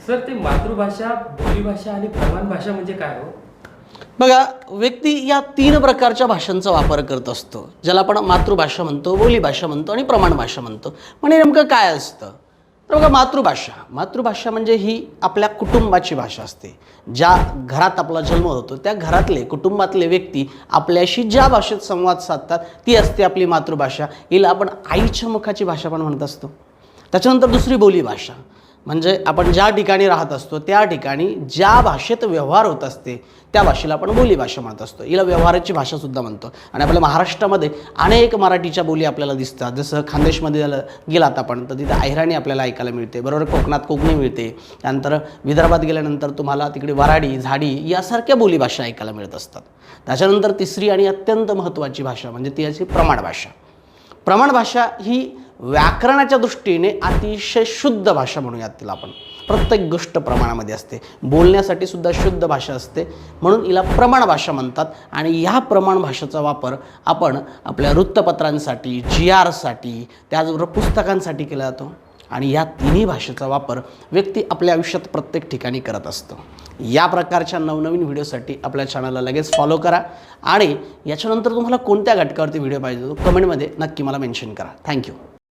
Sir ते मातृभाषा, बोलीभाषा आणि प्रमाण भाषा म्हणजे काय हो? बघा, व्यक्ती या 3 प्रकारच्या भाषांचा वापर करत असतो, ज्याला आपण मातृभाषा म्हणतो, बोलीभाषा म्हणतो आणि प्रमाण भाषा म्हणतो. म्हणजे नेमकं काय असतं? तर बघा, मातृभाषा म्हणजे ही आपल्या कुटुंबाची भाषा असते. ज्या घरात आपला जन्म होतो त्या घरातले, कुटुंबातले व्यक्ती आपल्याशी ज्या भाषेत संवाद साधतात ती असते आपली मातृभाषा. हिला आपण आईच्या मुखाची भाषा पण म्हणत असतो. त्याच्यानंतर दुसरी बोलीभाषा, म्हणजे आपण ज्या ठिकाणी राहत असतो त्या ठिकाणी ज्या भाषेत व्यवहार होत असते त्या भाषेला आपण बोलीभाषा म्हणत असतो. हिला व्यवहाराची भाषासुद्धा म्हणतो. आणि आपल्या महाराष्ट्रामध्ये अनेक मराठीच्या बोली आपल्याला दिसतात. जसं खानदेशमध्ये गेलात आपण तर तिथे अहिराणी आपल्याला ऐकायला मिळते, बरोबर. कोकणात कोकणी मिळते. त्यानंतर विदर्भात गेल्यानंतर तुम्हाला तिकडे वराडी, झाडी यासारख्या बोलीभाषा ऐकायला मिळत असतात. त्याच्यानंतर तिसरी आणि अत्यंत महत्त्वाची भाषा म्हणजे ती याची प्रमाण भाषा. प्रमाण भाषा ही व्याकरणाच्या दृष्टीने अतिशय शुद्ध भाषा म्हणूयात तिला आपण. प्रत्येक गोष्ट प्रमाणामध्ये असते, बोलण्यासाठी सुद्धा शुद्ध भाषा असते, म्हणून हिला प्रमाण भाषा म्हणतात. आणि ह्या प्रमाण भाषेचा वापर आपण आपल्या वृत्तपत्रांसाठी, GRसाठी, त्याचबरोबर पुस्तकांसाठी केला जातो. आणि या तिन्ही भाषेचा वापर व्यक्ती आपल्या आयुष्यात प्रत्येक ठिकाणी करत असतो. या प्रकारच्या नवनवीन व्हिडिओसाठी आपल्या चॅनलला लगेच फॉलो करा. आणि याच्यानंतर तुम्हाला कोणत्या घटकावरती व्हिडिओ पाहिजे तो कमेंटमध्ये नक्की मला मेन्शन करा. थँक्यू.